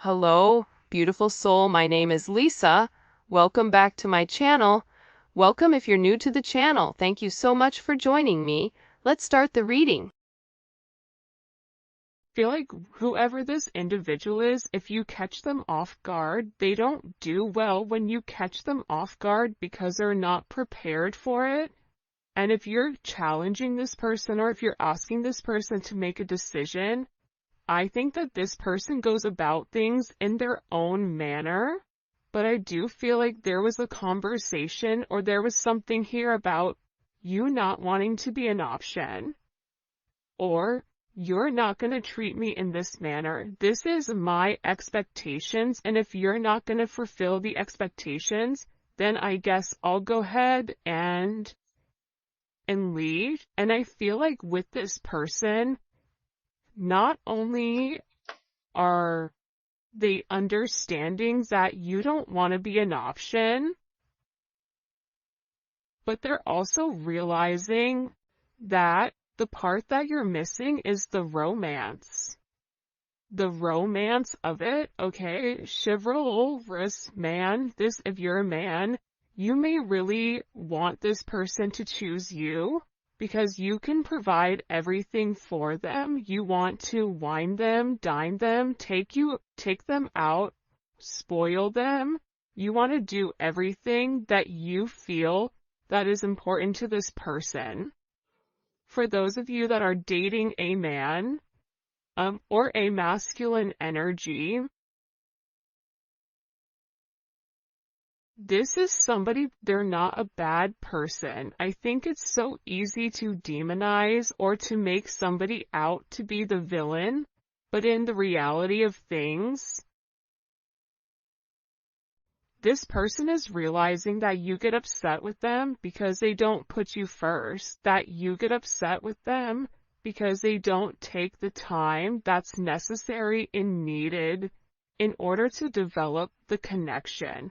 Hello, beautiful soul. My name is Lisa. Welcome back to my channel. Welcome if you're new to the channel. Thank you so much for joining me. Let's start the reading. Feel like whoever this individual is, if you catch them off guard, they don't do well when you catch them off guard because they're not prepared for it. And if you're challenging this person or if you're asking this person to make a decision, I think that this person goes about things in their own manner. But I do feel like there was a conversation or there was something here about you not wanting to be an option, or you're not going to treat me in this manner. This is my expectations, and if you're not going to fulfill the expectations, then I guess I'll go ahead and leave. And I feel like with this person, not only are they understanding that you don't want to be an option, but they're also realizing that the part that you're missing is the romance. The romance of it, okay? Chivalrous man, if you're a man, you may really want this person to choose you because you can provide everything for them. You want to wine them, dine them, take them out, spoil them. You want to do everything that you feel that is important to this person. For those of you that are dating a man, or a masculine energy, this is somebody, they're not a bad person. I think it's so easy to demonize or to make somebody out to be the villain, but in the reality of things, this person is realizing that you get upset with them because they don't put you first, that you get upset with them because they don't take the time that's necessary and needed in order to develop the connection.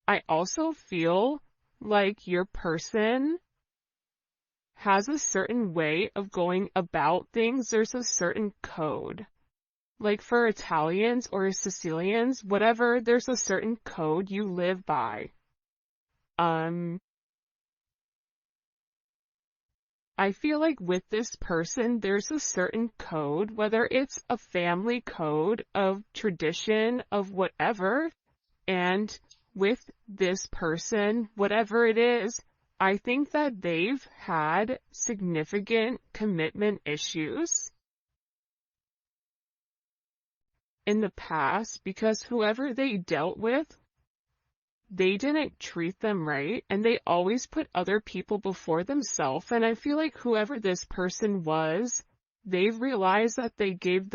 I also feel like your person has a certain way of going about things. There's a certain code. Like for Italians or Sicilians, whatever, there's a certain code you live by. I feel like with this person, there's a certain code, whether it's a family code of tradition of whatever, and with this person, whatever it is, I think that they've had significant commitment issues in the past because whoever they dealt with, they didn't treat them right, and they always put other people before themselves. And I feel like whoever this person was, they've realized that they gave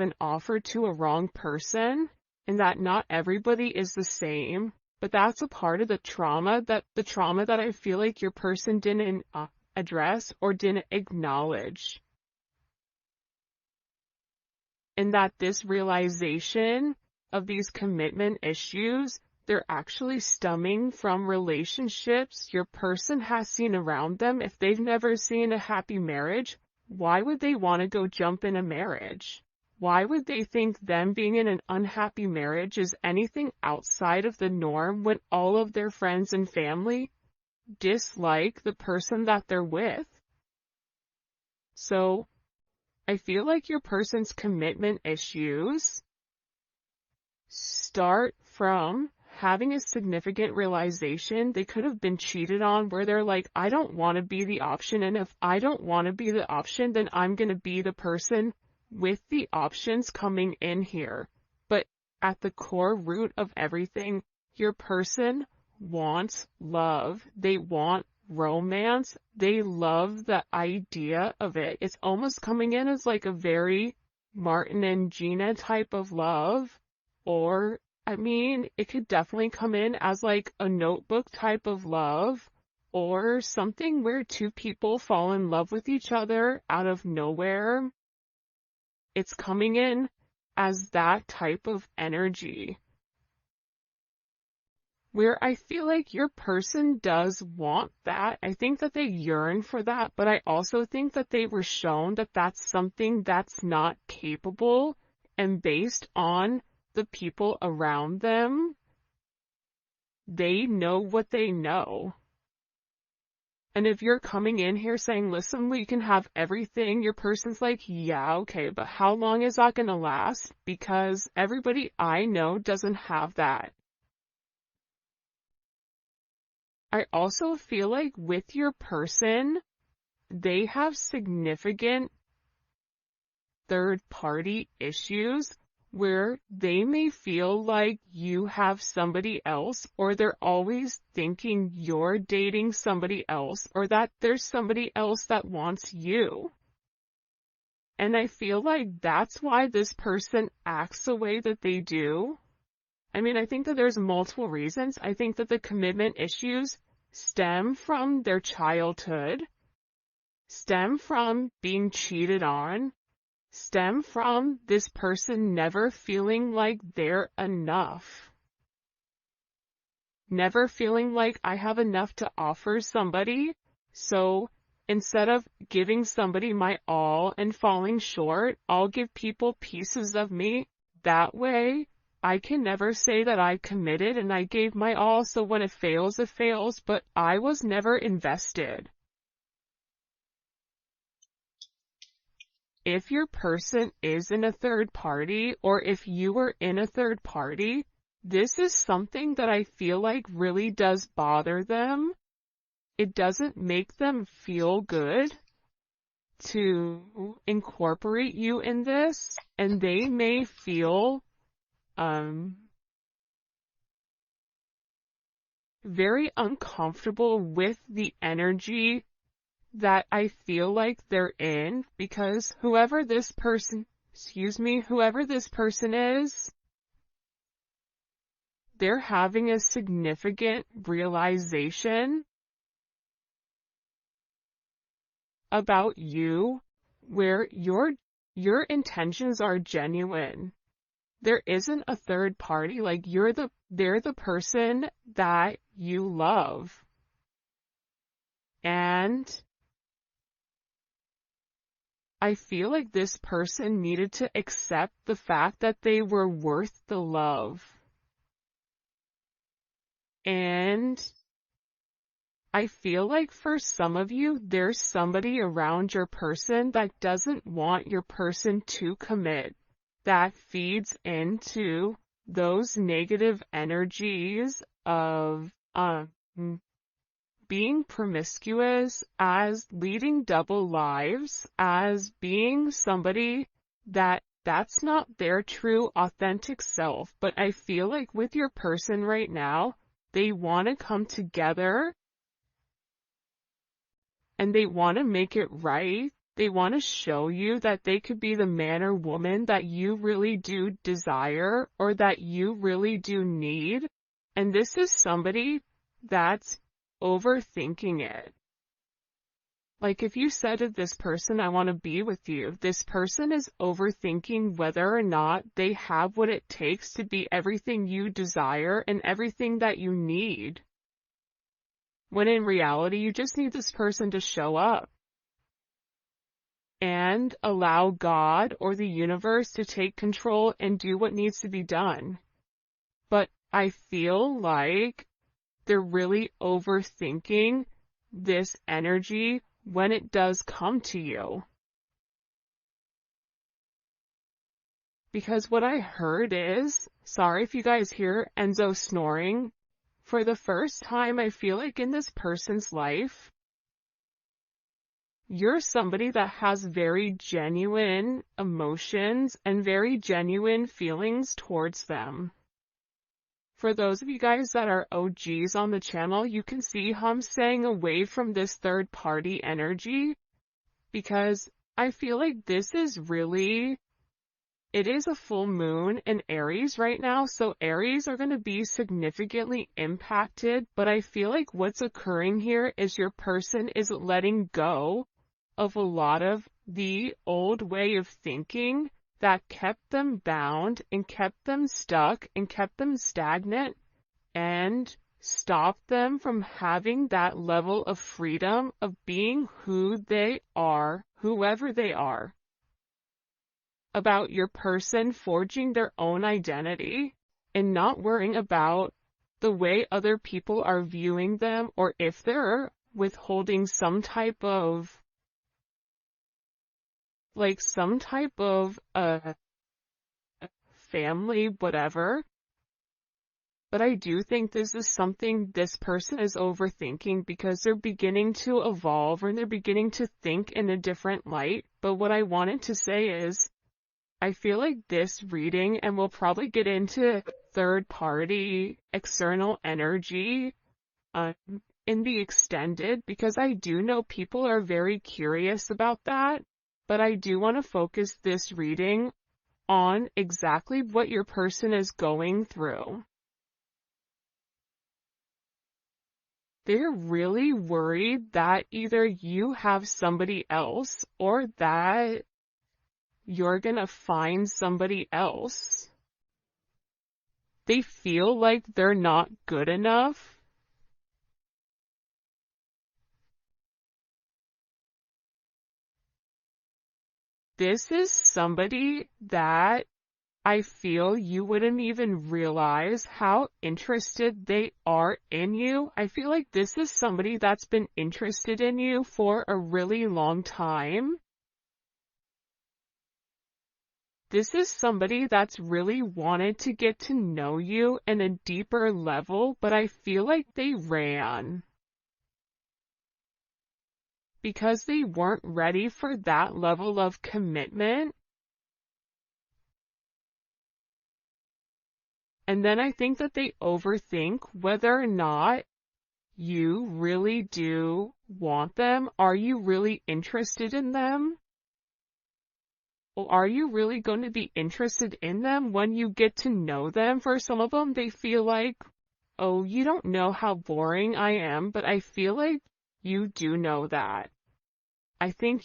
an offer to a wrong person, and that not everybody is the same. But that's a part of the trauma that I feel like your person didn't address or didn't acknowledge. And that this realization of these commitment issues, they're actually stemming from relationships your person has seen around them. If they've never seen a happy marriage, why would they want to go jump in a marriage? Why would they think them being in an unhappy marriage is anything outside of the norm when all of their friends and family dislike the person that they're with? So I feel like your person's commitment issues start from having a significant realization they could have been cheated on, where they're like, I don't want to be the option, and if I don't want to be the option, then I'm going to be the person with the options coming in here. But at the core root of everything, your person wants love. They want romance. They love the idea of it. It's almost coming in as like a very Martin and Gina type of love, or I mean, it could definitely come in as like a Notebook type of love, or something where two people fall in love with each other out of nowhere. It's coming in as that type of energy, where I feel like your person does want that. I think that they yearn for that, but I also think that they were shown that that's something that's not capable, and based on the people around them, they know what they know. And if you're coming in here saying, listen, we can have everything, your person's like, yeah, okay, but how long is that going to last? Because everybody I know doesn't have that. I also feel like with your person, they have significant third-party issues where they may feel like you have somebody else, or they're always thinking you're dating somebody else, or that there's somebody else that wants you. And I feel like that's why this person acts the way that they do. I mean, I think that there's multiple reasons. I think that the commitment issues stem from their childhood, stem from being cheated on, stem from this person never feeling like they're enough. Never feeling like I have enough to offer somebody, so instead of giving somebody my all and falling short, I'll give people pieces of me. That way, I can never say that I committed and I gave my all, so when it fails, but I was never invested. If your person is in a third party, or if you were in a third party, this is something that I feel like really does bother them. It doesn't make them feel good to incorporate you in this, and they may feel very uncomfortable with the energy that I feel like they're in, because whoever this person is, they're having a significant realization about you where your intentions are genuine. There isn't a third party, like they're the person that you love. And I feel like this person needed to accept the fact that they were worth the love. And I feel like for some of you, there's somebody around your person that doesn't want your person to commit, that feeds into those negative energies of being promiscuous, as leading double lives, as being somebody that's not their true authentic self. But I feel like with your person right now, they want to come together and they want to make it right. They want to show you that they could be the man or woman that you really do desire, or that you really do need. And this is somebody that's overthinking it. Like if you said to this person, I want to be with you, this person is overthinking whether or not they have what it takes to be everything you desire and everything that you need. When in reality, you just need this person to show up and allow God or the universe to take control and do what needs to be done. But I feel like they're really overthinking this energy when it does come to you. Because what I heard is, sorry if you guys hear Enzo snoring, for the first time I feel like in this person's life, you're somebody that has very genuine emotions and very genuine feelings towards them. For those of you guys that are OGs on the channel, you can see how I'm staying away from this third party energy, because I feel like this is really, it is a full moon in Aries right now, so Aries are going to be significantly impacted, but I feel like what's occurring here is your person is letting go of a lot of the old way of thinking that kept them bound and kept them stuck and kept them stagnant and stopped them from having that level of freedom of being who they are, whoever they are. about your person forging their own identity and not worrying about the way other people are viewing them, or if they're withholding some type of family, whatever. But I do think this is something this person is overthinking because they're beginning to evolve and they're beginning to think in a different light. But what I wanted to say is, I feel like this reading, and we'll probably get into third party external energy in the extended, because I do know people are very curious about that. But I do want to focus this reading on exactly what your person is going through. They're really worried that either you have somebody else or that you're gonna find somebody else. They feel like they're not good enough. This is somebody that I feel you wouldn't even realize how interested they are in you. I feel like this is somebody that's been interested in you for a really long time. This is somebody that's really wanted to get to know you in a deeper level, but I feel like they ran because they weren't ready for that level of commitment. And then I think that they overthink whether or not you really do want them. Are you really interested in them? Or are you really going to be interested in them when you get to know them? For some of them, they feel like, oh, you don't know how boring I am, but I feel like you do know that. I think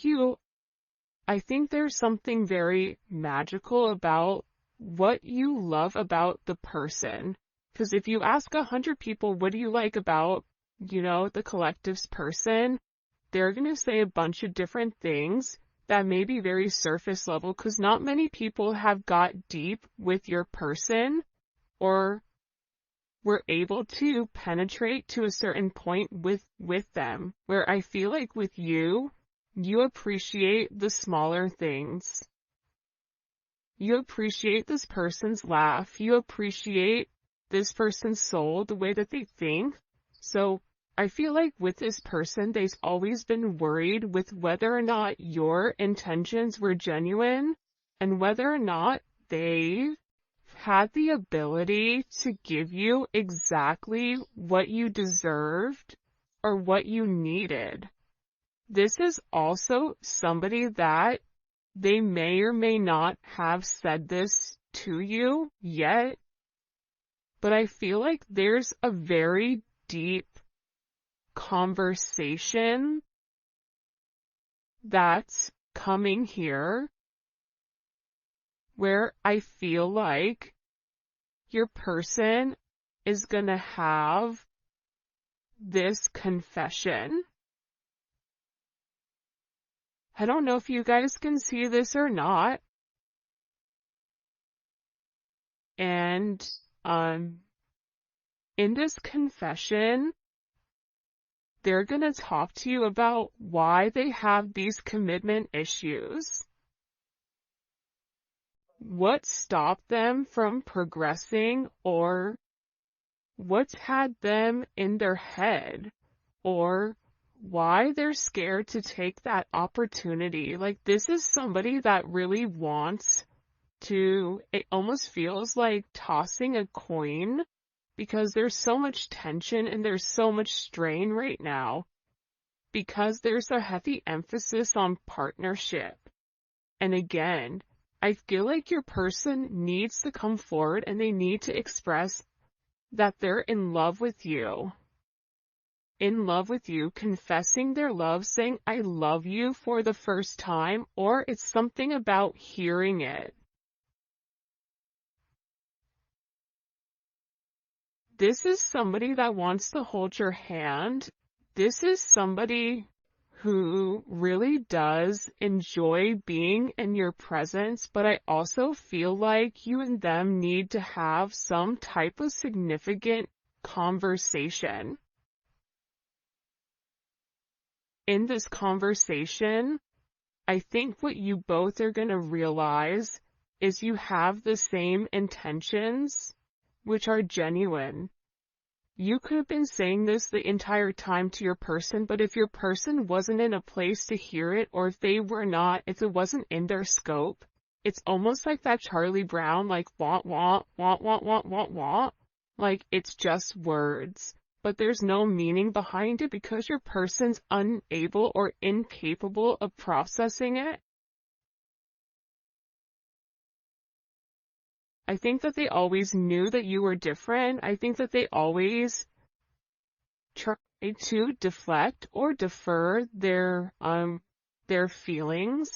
there's something very magical about what you love about the person. Because if you ask 100 people, what do you like about, the collective's person, they're going to say a bunch of different things that may be very surface level, because not many people have got deep with your person or were able to penetrate to a certain point with them, where I feel like with you, you appreciate the smaller things. You appreciate this person's laugh. You appreciate this person's soul, the way that they think. So I feel like with this person, they've always been worried with whether or not your intentions were genuine and whether or not they had the ability to give you exactly what you deserved or what you needed. This is also somebody that they may or may not have said this to you yet, but I feel like there's a very deep conversation that's coming here where I feel like your person is gonna have this confession. I don't know if you guys can see this or not. And in this confession, they're going to talk to you about why they have these commitment issues. What stopped them from progressing, or what's had them in their head, or why they're scared to take that opportunity. Like, this is somebody that really wants to, it almost feels like tossing a coin, because there's so much tension and there's so much strain right now, because there's a heavy emphasis on partnership. And again, I feel like your person needs to come forward and they need to express that they're in love with you. In love with you, confessing their love, saying, I love you for the first time, or it's something about hearing it. This is somebody that wants to hold your hand. This is somebody who really does enjoy being in your presence, but I also feel like you and them need to have some type of significant conversation. In this conversation, I think what you both are going to realize is you have the same intentions, which are genuine. You could have been saying this the entire time to your person, but if your person wasn't in a place to hear it, or if it wasn't in their scope, it's almost like that Charlie Brown, like, want, want, want, want, want, want, want. Like, it's just words, but there's no meaning behind it because your person's unable or incapable of processing it. I think that they always knew that you were different. I think that they always tried to deflect or defer their feelings.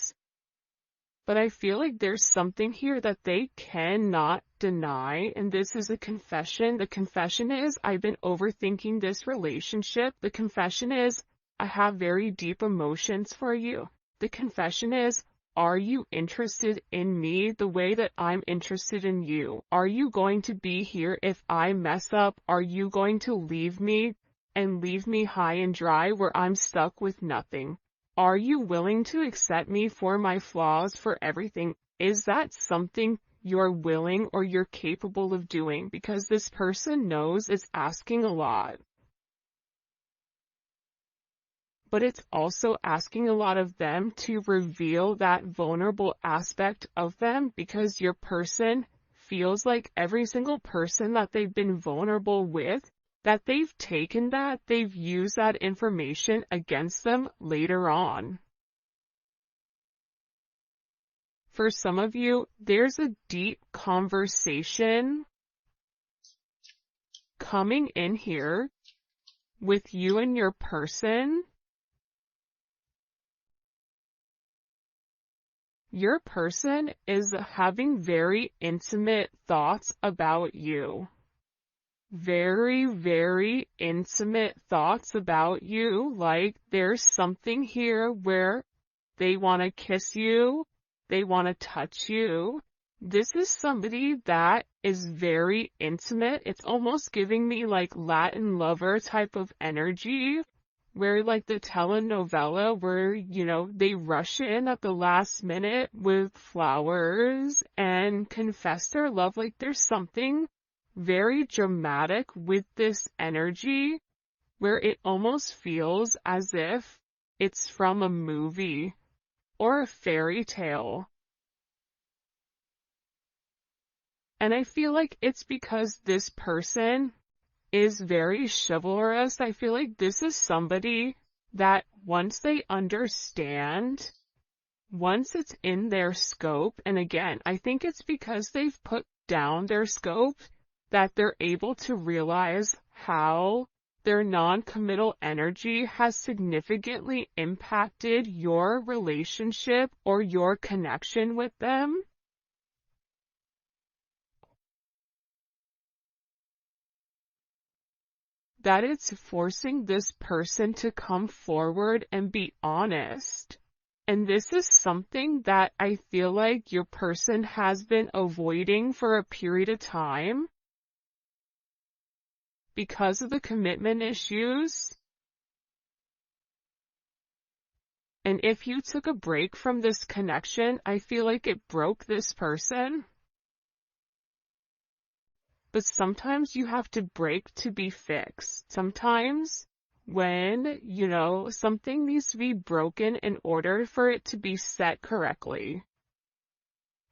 But I feel like there's something here that they cannot deny, and this is a confession. The confession is, I've been overthinking this relationship. The confession is, I have very deep emotions for you. The confession is, are you interested in me the way that I'm interested in you? Are you going to be here if I mess up? Are you going to leave me and leave me high and dry where I'm stuck with nothing? Are you willing to accept me for my flaws, for everything? Is that something you're willing or you're capable of doing? Because this person knows it's asking a lot. But it's also asking a lot of them to reveal that vulnerable aspect of them, because your person feels like every single person that they've been vulnerable with, that they've taken that, they've used that information against them later on. For some of you, there's a deep conversation coming in here with you and your person. Your person is having very intimate thoughts about you. Very, very intimate thoughts about you. Like, there's something here where they want to kiss you, they want to touch you. This is somebody that is very intimate. It's almost giving me like Latin lover type of energy, where like the telenovela where, they rush in at the last minute with flowers and confess their love. Like, there's something very dramatic with this energy where it almost feels as if it's from a movie or a fairy tale. And I feel like it's because this person is very chivalrous. I feel like this is somebody that once they understand, once it's in their scope, and again, I think it's because they've put down their scope that they're able to realize how their non-committal energy has significantly impacted your relationship or your connection with them. That it's forcing this person to come forward and be honest. And this is something that I feel like your person has been avoiding for a period of time because of the commitment issues. And if you took a break from this connection, I feel like it broke this person. But sometimes you have to break to be fixed. Sometimes when, something needs to be broken in order for it to be set correctly.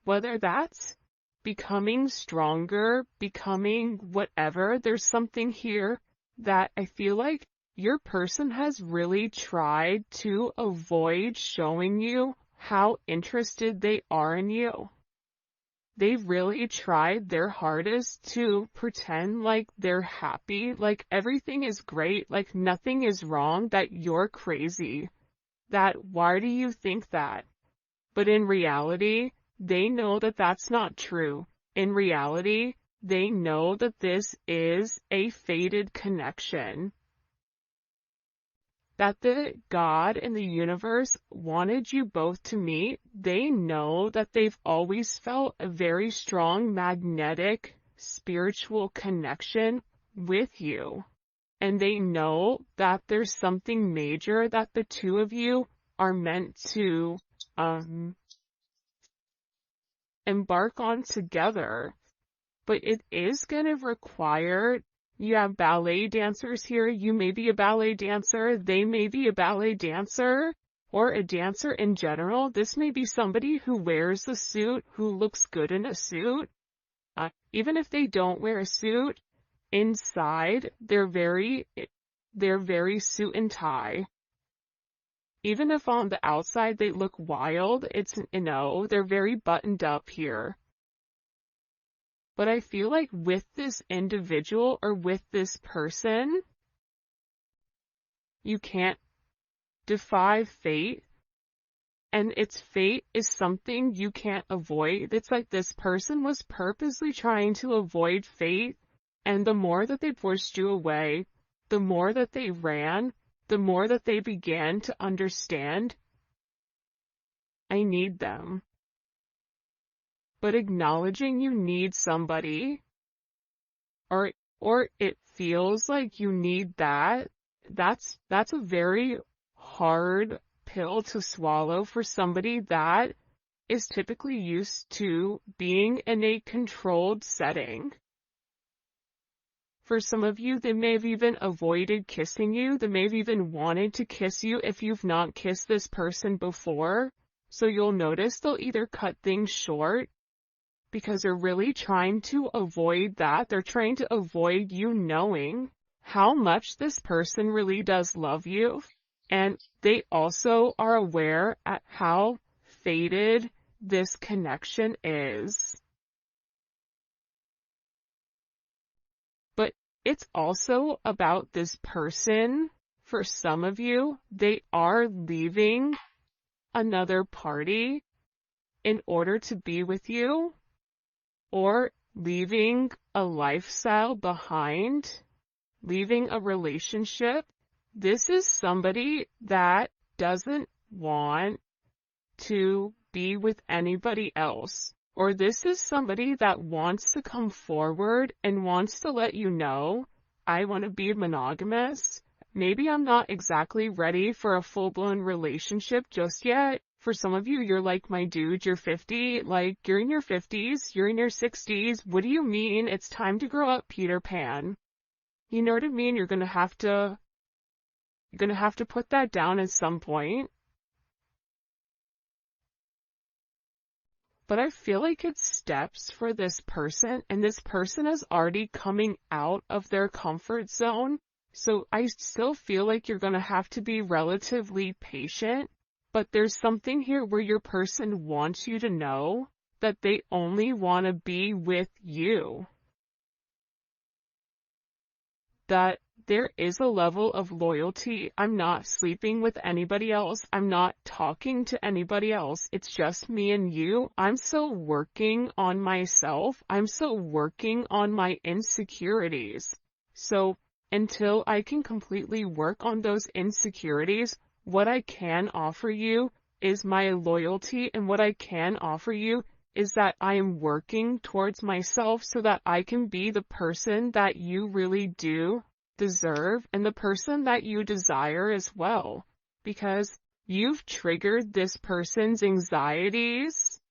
Whether that's becoming stronger, becoming whatever, there's something here that I feel like your person has really tried to avoid showing you how interested they are in you. They've really tried their hardest to pretend like they're happy, like everything is great, like nothing is wrong, that you're crazy. That why do you think that? But in reality, they know that that's not true. In reality, they know that this is a fated connection. that the God and the universe wanted you both to meet. They know that they've always felt a very strong magnetic spiritual connection with you. And they know that there's something major that the two of you are meant to embark on together. But it is going to require, you have ballet dancers here, you may be a ballet dancer, they may be a ballet dancer, or a dancer in general. This may be somebody who wears a suit, who looks good in a suit. Even if they don't wear a suit, inside, they're very suit and tie. Even if on the outside they look wild, they're very buttoned up here. But I feel like with this individual or with this person, you can't defy fate. And its fate is something you can't avoid. It's like this person was purposely trying to avoid fate. And the more that they pushed you away, the more that they ran, the more that they began to understand, I need them. But acknowledging you need somebody, or it feels like you need that's a very hard pill to swallow for somebody that is typically used to being in a controlled setting. For some of you, they may have even avoided kissing you. They may have even wanted to kiss you if you've not kissed this person before. So you'll notice they'll either cut things short because they're really trying to avoid that. They're trying to avoid you knowing how much this person really does love you. And they also are aware at how fated this connection is. But it's also about this person. For some of you, they are leaving another party in order to be with you, or leaving a lifestyle behind, leaving a relationship. This is somebody that doesn't want to be with anybody else. Or this is somebody that wants to come forward and wants to let you know, I want to be monogamous. Maybe I'm not exactly ready for a full-blown relationship just yet. For some of you, you're like, my dude, you're 50, like, you're in your 50s, you're in your 60s. What do you mean? It's time to grow up, Peter Pan. You know what I mean? You're gonna have to put that down at some point. But I feel like it's steps for this person, and this person is already coming out of their comfort zone. So I still feel like you're gonna have to be relatively patient. But there's something here where your person wants you to know that they only want to be with you. That there is a level of loyalty. I'm not sleeping with anybody else. I'm not talking to anybody else. It's just me and you. I'm still working on myself. I'm still working on my insecurities. So until I can completely work on those insecurities, what I can offer you is my loyalty, and what I can offer you is that I am working towards myself so that I can be the person that you really do deserve and the person that you desire as well. Because you've triggered this person's anxieties.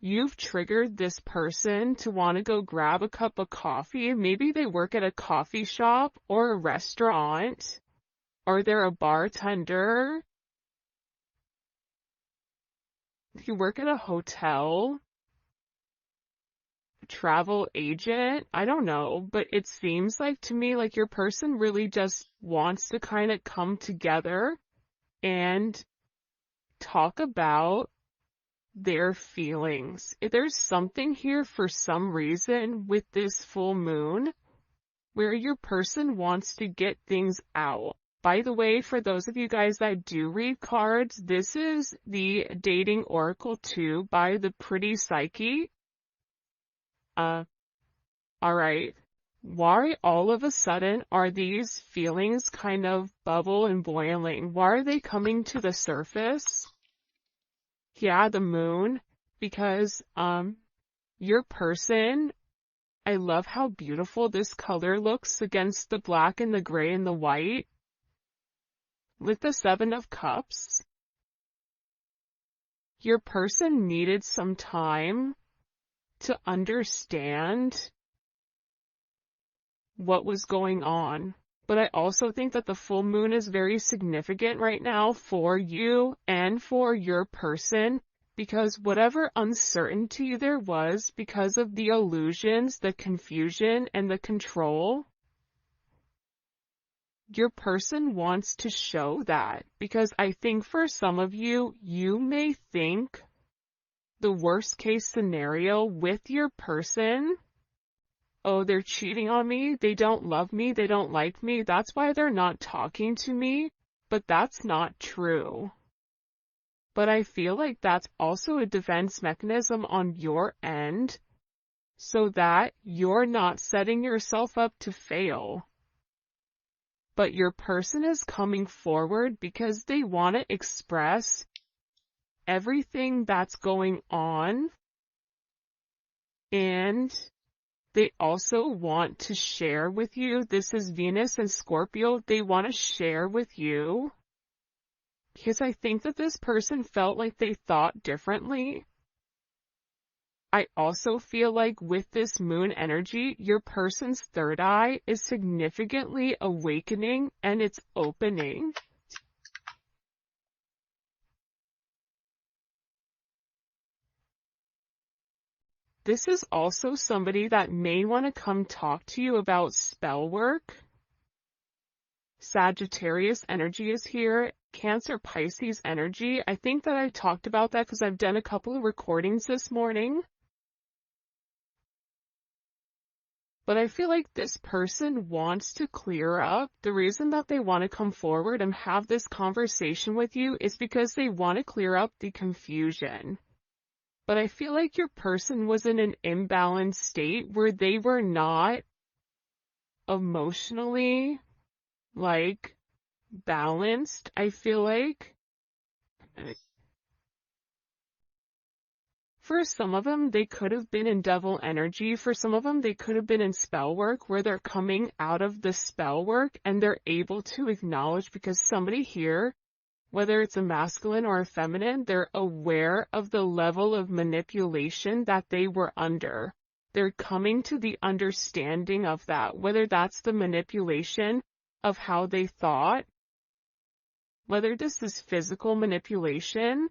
You've triggered this person to want to go grab a cup of coffee. Maybe they work at a coffee shop or a restaurant. Or they're a bartender. You work at a hotel. Travel agent. I don't know, but it seems like to me like your person really just wants to kind of come together and talk about their feelings. If there's something here for some reason with this full moon where your person wants to get things out. By the way, for those of you guys that do read cards, this is the Dating Oracle 2 by the Pretty Psyche. Alright. Why all of a sudden are these feelings kind of bubble and boiling? Why are they coming to the surface? Yeah, the moon, because your person, I love how beautiful this color looks against the black and the gray and the white. With the Seven of Cups, your person needed some time to understand what was going on. But I also think that the full moon is very significant right now for you and for your person, because whatever uncertainty there was because of the illusions, the confusion, and the control, your person wants to show that. Because I think for some of you, you may think the worst case scenario with your person, oh, they're cheating on me, they don't love me, they don't like me, that's why they're not talking to me. But that's not true. But I feel like that's also a defense mechanism on your end, so that you're not setting yourself up to fail. But your person is coming forward because they want to express everything that's going on, and they also want to share with you. This is Venus and Scorpio. They want to share with you because I think that this person felt like they thought differently. I also feel like with this moon energy, your person's third eye is significantly awakening and it's opening. This is also somebody that may want to come talk to you about spell work. Sagittarius energy is here. Cancer, Pisces energy. I think that I talked about that because I've done a couple of recordings this morning. But I feel like this person wants to clear up. The reason that they want to come forward and have this conversation with you is because they want to clear up the confusion. But I feel like your person was in an imbalanced state where they were not emotionally, balanced, I feel like. For some of them, they could have been in devil energy. For some of them, they could have been in spell work where they're coming out of the spell work and they're able to acknowledge, because somebody here, whether it's a masculine or a feminine, they're aware of the level of manipulation that they were under. They're coming to the understanding of that, whether that's the manipulation of how they thought, whether this is physical manipulation.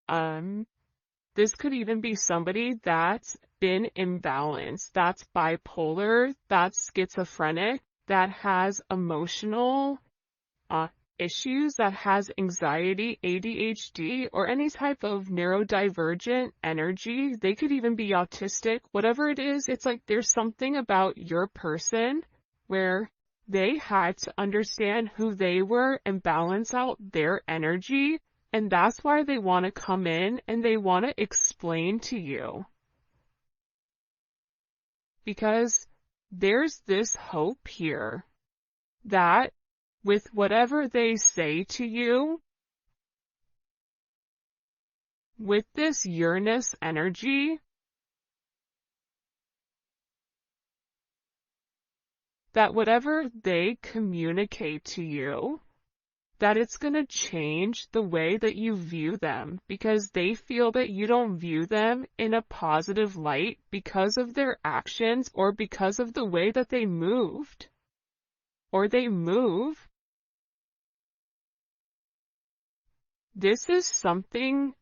This could even be somebody that's been imbalanced, that's bipolar, that's schizophrenic, that has emotional issues, that has anxiety, ADHD, or any type of neurodivergent energy. They could even be autistic. Whatever it is, it's like there's something about your person where they had to understand who they were and balance out their energy. And that's why they want to come in and they want to explain to you. Because there's this hope here that with whatever they say to you, with this Uranus energy, that whatever they communicate to you, that it's going to change the way that you view them, because they feel that you don't view them in a positive light because of their actions or because of the way that they moved or they move. This is something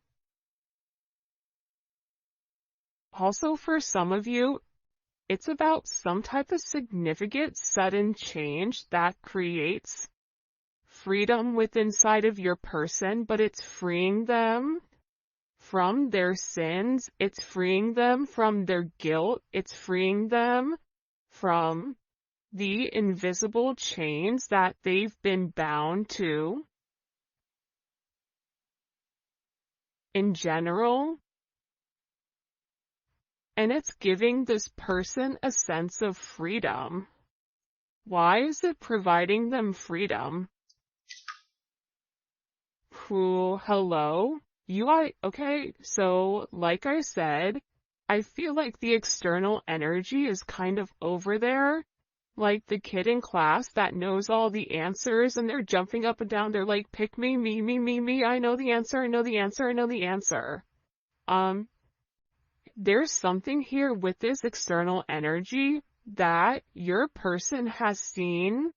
also for some of you, it's about some type of significant sudden change that creates freedom within inside of your person, but it's freeing them from their sins, it's freeing them from their guilt, it's freeing them from the invisible chains that they've been bound to. In general, and it's giving this person a sense of freedom. Why is it providing them freedom? Cool, hello? Okay, so like I said, I feel like the external energy is kind of over there, like the kid in class that knows all the answers and they're jumping up and down. They're like, pick me, me, I know the answer, I know the answer, I know the answer. There's something here with this external energy that your person has seen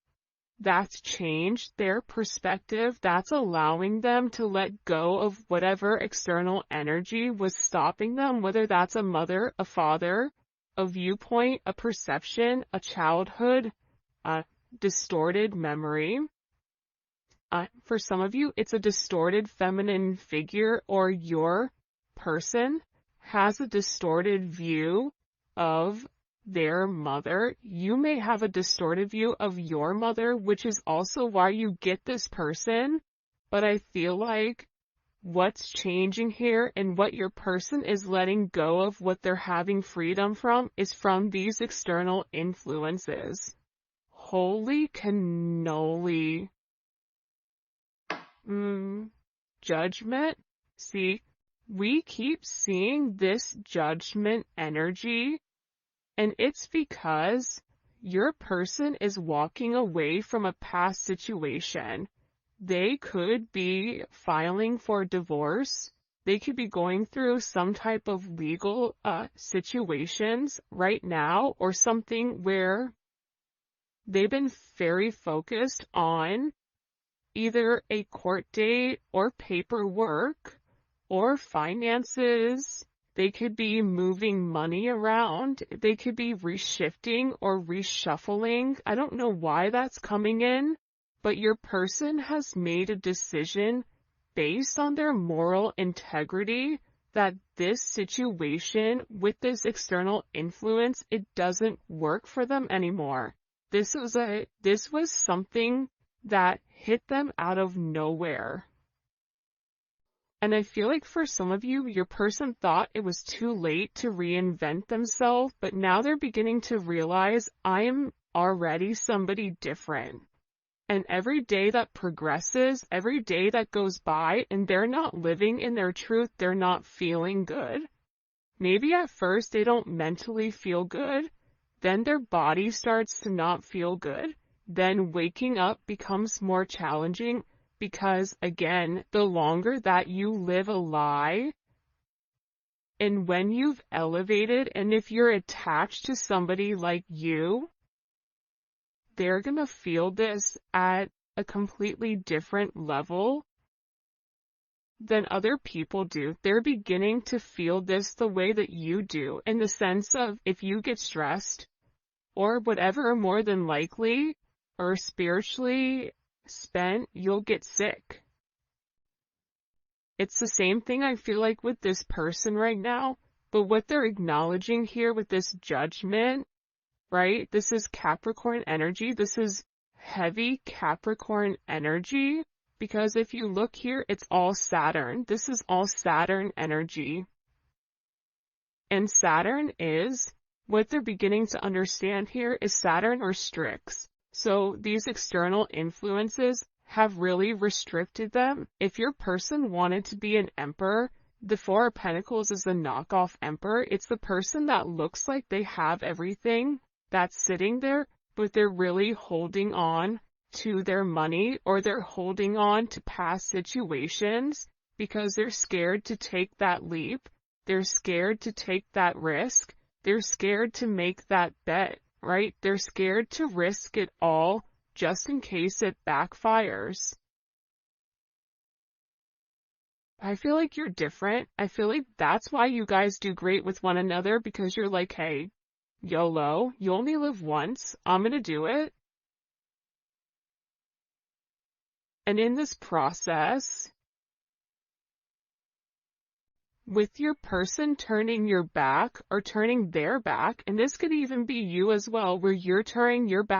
that's changed their perspective, that's allowing them to let go of whatever external energy was stopping them, whether that's a mother, a father, a viewpoint, a perception, a childhood, a distorted memory. For some of you, it's a distorted feminine figure, or your person has a distorted view of their mother. You may have a distorted view of your mother, which is also why you get this person. But I feel like what's changing here and what your person is letting go of, what they're having freedom from, is from these external influences. Holy cannoli. Judgment. See, we keep seeing this judgment energy, and it's because your person is walking away from a past situation. They could be filing for divorce. They could be going through some type of legal situations right now, or something where they've been very focused on either a court date or paperwork or finances. They could be moving money around. They could be reshifting or reshuffling. I don't know why that's coming in, but your person has made a decision based on their moral integrity that this situation with this external influence, it doesn't work for them anymore. This was something that hit them out of nowhere. And I feel like for some of you, your person thought it was too late to reinvent themselves, but now they're beginning to realize, I am already somebody different. And every day that progresses, every day that goes by, and they're not living in their truth, they're not feeling good. Maybe at first they don't mentally feel good, then their body starts to not feel good. Then waking up becomes more challenging because, again, the longer that you live a lie, and when you've elevated, and if you're attached to somebody like you, they're gonna feel this at a completely different level than other people do. They're beginning to feel this the way that you do, in the sense of if you get stressed or whatever, more than likely, or spiritually spent, you'll get sick. It's the same thing I feel like with this person right now, but what they're acknowledging here with this judgment, right? This is Capricorn energy. This is heavy Capricorn energy, because if you look here, it's all Saturn. This is all Saturn energy. And Saturn is, what they're beginning to understand here is Saturn restricts. So these external influences have really restricted them. If your person wanted to be an emperor, the Four of Pentacles is the knockoff emperor. It's the person that looks like they have everything that's sitting there, but they're really holding on to their money, or they're holding on to past situations because they're scared to take that leap. They're scared to take that risk. They're scared to make that bet, right? They're scared to risk it all just in case it backfires. I feel like you're different. I feel like that's why you guys do great with one another, because you're like, hey, YOLO, you only live once. I'm gonna do it. And in this process, with your person turning your back or turning their back, and this could even be you as well, where you're turning your back